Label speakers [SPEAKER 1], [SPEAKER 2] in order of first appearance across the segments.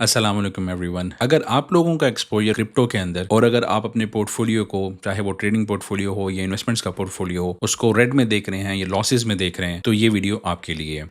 [SPEAKER 1] अस्सलाम वालेकुम एवरीवन। अगर आप लोगों का एक्सपोजर क्रिप्टो के अंदर और अगर आप अपने पोर्टफोलियो को, चाहे वो ट्रेडिंग पोर्टफोलियो हो या इन्वेस्टमेंट्स का पोर्टफोलियो हो, उसको रेड में देख रहे हैं या लॉसेस में देख रहे हैं, तो ये वीडियो आपके लिए है।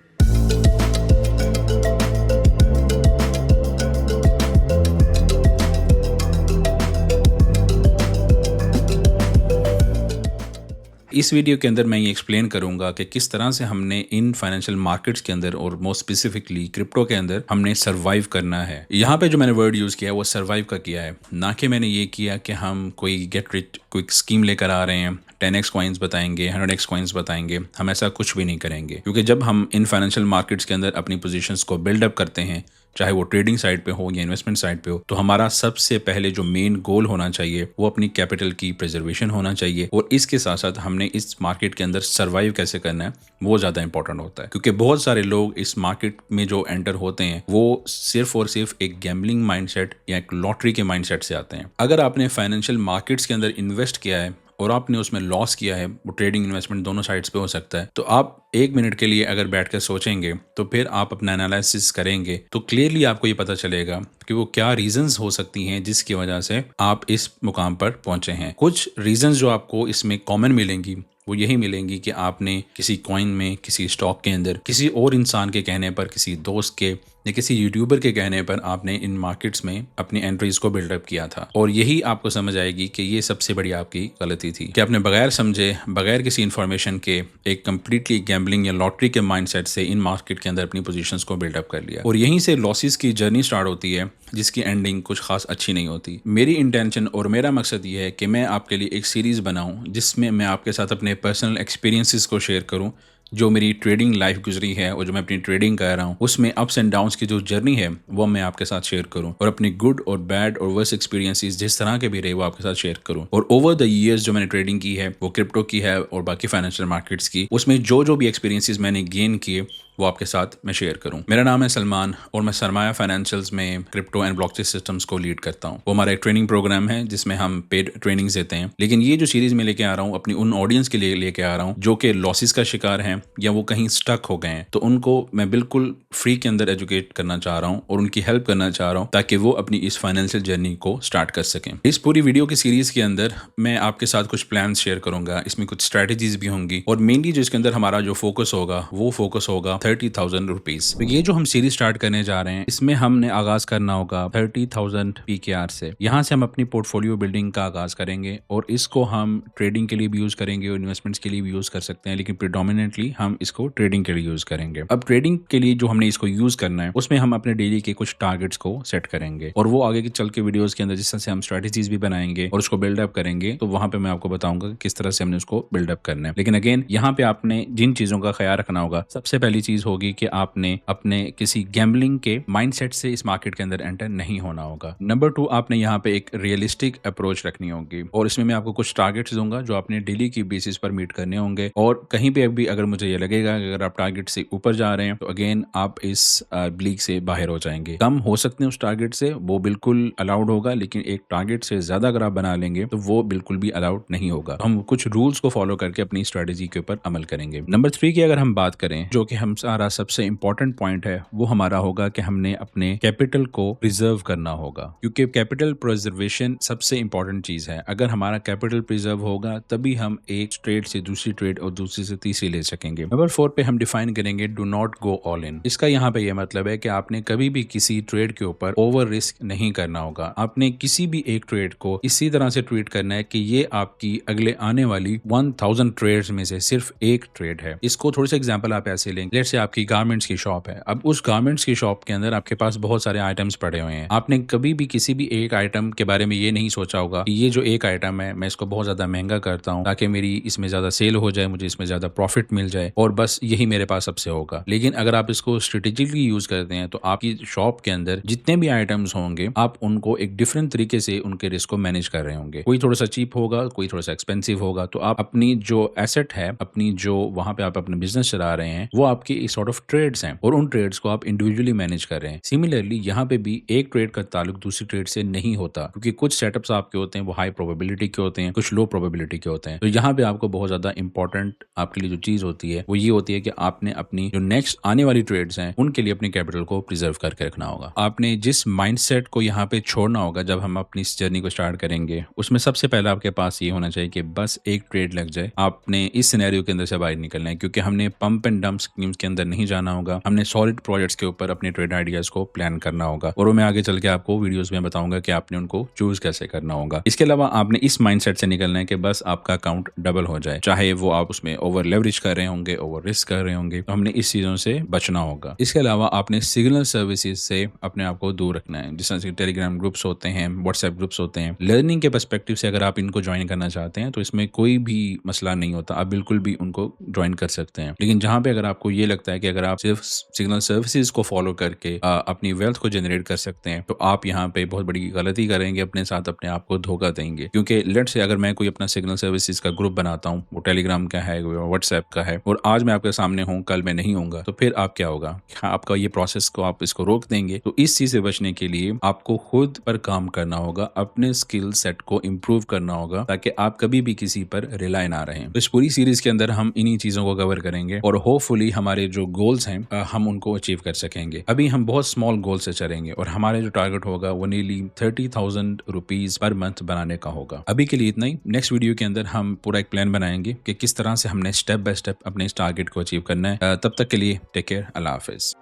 [SPEAKER 1] इस वीडियो के अंदर मैं ये एक्सप्लेन करूंगा कि किस तरह से हमने इन फाइनेंशियल मार्केट्स के अंदर और मोस्ट स्पेसिफिकली क्रिप्टो के अंदर हमने सरवाइव करना है। यहाँ पे जो मैंने वर्ड यूज़ किया है वो सरवाइव का किया है, ना कि मैंने ये किया कि हम कोई गेट रिच क्विक स्कीम लेकर आ रहे हैं, 10x कॉइन्स बताएंगे, 100x कॉइन्स बताएंगे। हम ऐसा कुछ भी नहीं करेंगे, क्योंकि जब हम इन फाइनेंशियल मार्केट्स के अंदर अपनी पोजीशंस को बिल्डअप करते हैं, चाहे वो ट्रेडिंग साइड पे हो या इन्वेस्टमेंट साइड पे हो, तो हमारा सबसे पहले जो मेन गोल होना चाहिए वो अपनी कैपिटल की प्रिजर्वेशन होना चाहिए। और इसके साथ साथ हमने इस मार्केट के अंदर सर्वाइव कैसे करना है वो ज़्यादा इंपॉर्टेंट होता है, क्योंकि बहुत सारे लोग इस मार्केट में जो एंटर होते हैं वो सिर्फ और सिर्फ एक गैम्बलिंग माइंडसेट या एक लॉटरी के माइंडसेट से आते हैं। अगर आपने फाइनेंशियल मार्केट्स के अंदर इन्वेस्ट किया है और आपने उसमें लॉस किया है, वो ट्रेडिंग इन्वेस्टमेंट दोनों साइड्स पे हो सकता है, तो आप एक मिनट के लिए अगर बैठ कर सोचेंगे तो फिर आप अपना एनालिसिस करेंगे तो क्लियरली आपको ये पता चलेगा कि वो क्या रीजंस हो सकती हैं जिसकी वजह से आप इस मुकाम पर पहुंचे हैं। कुछ रीजंस जो आपको इसमें कॉमन मिलेंगी वो यही मिलेंगी कि आपने किसी कॉइन में, किसी स्टॉक के अंदर, किसी और इंसान के कहने पर, किसी दोस्त के या किसी यूट्यूबर के कहने पर आपने इन मार्केट्स में अपनी एंट्रीज को बिल्डअप किया था। और यही आपको समझ आएगी कि ये सबसे बड़ी आपकी गलती थी कि आपने बगैर समझे, बगैर किसी इन्फॉर्मेशन के, एक कंप्लीटली गैम्बलिंग या लॉटरी के माइंडसेट से इन मार्केट के अंदर अपनी पोजीशंस को बिल्डअप कर लिया। और यहीं से लॉसेस की जर्नी स्टार्ट होती है, जिसकी एंडिंग कुछ खास अच्छी नहीं होती। मेरी इंटेंशन और मेरा मकसद ये है कि मैं आपके लिए एक सीरीज़ बनाऊं जिसमें मैं आपके साथ अपने पर्सनल एक्सपीरियंसेस को शेयर करूं, जो मेरी ट्रेडिंग लाइफ गुजरी है और जो मैं अपनी ट्रेडिंग कर रहा हूँ उसमें अप्स एंड डाउन्स की जो जर्नी है वो मैं आपके साथ शेयर करूँ, और अपनी गुड और बैड और वर्स्ट एक्सपीरियंसेस जिस तरह के भी रहे वो आपके साथ शेयर करूँ। और ओवर द ईयर्स जो मैंने ट्रेडिंग की है, वो क्रिप्टो की है और बाकी फाइनेंशियल मार्केट्स की, उसमें जो जो भी एक्सपीरियंसेस मैंने गेन किए वो आपके साथ मैं शेयर करूं। मेरा नाम है सलमान और मैं सरमाया फाइनेंशियल्स में क्रिप्टो एंड ब्लॉकचेन सिस्टम्स को लीड करता हूं। वो हमारा एक ट्रेनिंग प्रोग्राम है जिसमें हम पेड ट्रेनिंग्स देते हैं। लेकिन ये जो सीरीज में लेके आ रहा हूं अपनी उन ऑडियंस के लिए लेके आ रहा हूं जो कि लॉसेस का शिकार हैं या वो कहीं स्टक हो गए हैं, तो उनको मैं बिल्कुल फ्री के अंदर एजुकेट करना चाह रहा हूँ और उनकी हेल्प करना चाह रहा हूँ ताकि वो अपनी इस फाइनेंशियल जर्नी को स्टार्ट कर सकें। इस पूरी वीडियो की सीरीज के अंदर मैं आपके साथ कुछ प्लान शेयर करूंगा, इसमें कुछ स्ट्रैटेजीज भी होंगी और मेनली जो इसके अंदर हमारा जो फोकस होगा वो फोकस होगा 30,000 रुपीज। तो ये जो हम सीरीज स्टार्ट करने जा रहे हैं इसमें हमने आगाज करना होगा 30,000 PKR से। यहाँ से हम अपनी पोर्टफोलियो बिल्डिंग का आगाज करेंगे और इसको हम ट्रेडिंग के लिए भी यूज करेंगे और इन्वेस्टमेंट्स के लिए भी यूज कर सकते हैं, लेकिन प्रिडोमिनेटली हम इसको ट्रेडिंग के लिए यूज करेंगे। अब ट्रेडिंग के लिए जो हमने इसको यूज करना है उसमें हम अपने डेली के कुछ टारगेट्स को सेट करेंगे और वो आगे के चल के वीडियोस के अंदर जिस तरह से हम स्ट्रेटेजीज भी बनाएंगे और उसको बिल्डअप करेंगे तो वहां पे मैं आपको बताऊंगा किस तरह से हमने उसको बिल्डअप करना है। लेकिन अगेन यहाँ पे आपने जिन चीजों का ख्याल रखना होगा, सबसे पहली चीज होगी कि आपने अपने किसी गैम्बलिंग के माइंडसेट से इस मार्केट के अंदर एंटर नहीं होना होगा। नंबर 2, आपने यहाँ पे एक रियलिस्टिक अप्रोच रखनी होगी और इसमें मैं आपको कुछ टारगेट्स दूंगा जो आपने डेली की बेसिस पर मीट करने होंगे। और कहीं पे भी अगर मुझे ये लगेगा कि अगर आप टारगेट से ऊपर जा रहे हैं तो अगेन आप इस लीग से बाहर हो जाएंगे। कम हो सकते हैं उस टारगेट से, वो बिल्कुल अलाउड होगा, लेकिन एक टारगेट से ज्यादा अगर आप बना लेंगे तो वो बिल्कुल भी अलाउड नहीं होगा। हम कुछ रूल्स को फॉलो करके अपनी स्ट्रेटेजी के ऊपर अमल करेंगे। नंबर 3 की अगर हम बात करें, जो कि हम सारा सबसे इंपॉर्टेंट पॉइंट है, वो हमारा होगा कि हमने अपने कैपिटल को प्रिजर्व करना होगा, क्योंकि कैपिटल प्रिजर्वेशन सबसे इंपॉर्टेंट चीज है। अगर हमारा कैपिटल प्रिजर्व होगा तभी हम एक ट्रेड से दूसरी ट्रेड और दूसरी से तीसरी ले सकेंगे। नंबर 4 पे हम डिफाइन करेंगे do not go all in. इसका यहाँ पे ये मतलब है कि आपने कभी भी किसी ट्रेड के ऊपर ओवर रिस्क नहीं करना होगा। आपने किसी भी एक ट्रेड को इसी तरह से ट्रीट करना है कि ये आपकी अगले आने वाली 1000 ट्रेड्स में से सिर्फ एक ट्रेड है। इसको थोड़ी सा एग्जांपल आप ऐसे लेंगे, लेट्स से आपकी गारमेंट्स की शॉप है। अब उस गारमेंट्स की शॉप के अंदर आपके पास बहुत सारे आइटम्स पड़े हुए हैं। आपने कभी भी किसी भी एक आइटम के बारे में ये नहीं सोचा होगा कि ये जो एक आइटम है मैं इसको बहुत ज्यादा महंगा करता हूँ ताकि मेरी इसमें ज्यादा सेल हो जाए, मुझे इसमें ज्यादा प्रॉफिट मिल जाए और बस यही मेरे पास सबसे होगा। लेकिन अगर आप इसको स्ट्रेटेजिकली यूज करते हैं तो आपकी शॉप के अंदर जितने भी आइटम्स होंगे आप उनको एक डिफरेंट तरीके से उनके रिस्क को मैनेज कर रहे होंगे। कोई थोड़ा सा चीप होगा, कोई थोड़ा सा एक्सपेंसिव होगा, तो आप अपनी जो एसेट है, अपनी जो वहां पे आप अपना बिजनेस चला रहे हैं, वो आपकी इस सॉर्ट ऑफ ट्रेड्स हैं और उन ट्रेड्स को आप इंडिविजुअली मैनेज कर रहे हैं। सिमिलरली यहाँ पे भी एक ट्रेड का ताल्लुक दूसरी ट्रेड से नहीं होता, क्योंकि कुछ सेटअप्स आपके होते हैं वो हाई प्रोबेबिलिटी के होते हैं, कुछ लो प्रोबेबिलिटी के होते हैं। तो यहाँ पे आपको बहुत ज्यादा इंपॉर्टेंट आपके लिए जो चीज होती है वो ये होती है कि आपने अपनी जो नेक्स्ट आने वाली ट्रेड्स हैं उनके लिए अपनी कैपिटल को प्रिजर्व करके रखना होगा। आपने जिस माइंडसेट को यहाँ पे छोड़ना होगा जब हम अपनी इस जर्नी को स्टार्ट करेंगे, उसमें सबसे पहले आपके पास ये होना चाहिए कि बस एक ट्रेड लग जाए। आपने इस सिनेरियो के अंदर से बाहर निकलना है, क्योंकि हमने पंप एंड डंप स्कीम्स के अंदर नहीं जाना होगा। हमने सॉलिड प्रोजेक्ट्स के ऊपर अपने ट्रेड आइडियाज को प्लान करना होगा और वो मैं आगे चल के आपको वीडियोस में बताऊंगा कि आपने उनको चूज कैसे करना होगा। इसके अलावा आपने इस माइंडसेट से निकलना है कि बस आपका अकाउंट डबल हो जाए, चाहे वो आप उसमें ओवर लेवरेज कर रहे होंगे, ओवर रिस्क कर रहे होंगे, तो हमने इस चीजों से बचना होगा। इसके अलावा आपने सिग्नल सर्विसेज से अपने आप को दूर रखना है, जिस तरह से टेलीग्राम ग्रुप्स होते हैं, व्हाट्सएप ग्रुप्स होते हैं। लर्निंग के पर्सपेक्टिव से अगर आप इनको ज्वाइन करना चाहते हैं तो इसमें कोई भी मसला नहीं होता, आप बिल्कुल भी उनको ज्वाइन कर सकते हैं। लेकिन जहां पे अगर आपको ये लगता है कि अगर आप सिर्फ सिग्नल सर्विसेज को फॉलो करके अपनी वेल्थ को जनरेट कर सकते हैं, तो आप यहाँ पे बहुत बड़ी गलती करेंगे, अपने साथ अपने आप को धोखा देंगे। क्योंकि लेट्स से अगर मैं कोई अपना सिग्नल सर्विसेज का ग्रुप बनाता हूँ, वो टेलीग्राम का है, व्हाट्सएप का है, और आज मैं आपके सामने हूँ, कल मैं नहीं होऊंगा, तो फिर आप क्या होगा? आपका ये प्रोसेस को आप इसको रोक देंगे। तो इस चीज से बचने के लिए आपको खुद पर काम करना होगा, अपने स्किल सेट को इम्प्रूव करना होगा, ताकि आप कभी भी किसी पर रिलाय ना रहें। तो इस पूरी सीरीज के अंदर हम इन्हीं चीजों को कवर करेंगे और होपफुली हमारे जो गोल्स हैं हम उनको अचीव कर सकेंगे। अभी हम बहुत स्मॉल गोल से चलेंगे और हमारे जो टारगेट होगा वो नीली 30,000 रुपीज पर मंथ बनाने का होगा। अभी के लिए इतना ही। नेक्स्ट वीडियो के अंदर हम पूरा एक प्लान बनाएंगे कि किस तरह से हमने स्टेप बाय स्टेप अपने इस टारगेट को अचीव करना है। तब तक के लिए टेक केयर, अल्लाह हाफिज।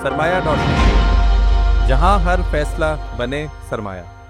[SPEAKER 2] सरमाया.com, जहां हर फैसला बने सरमाया।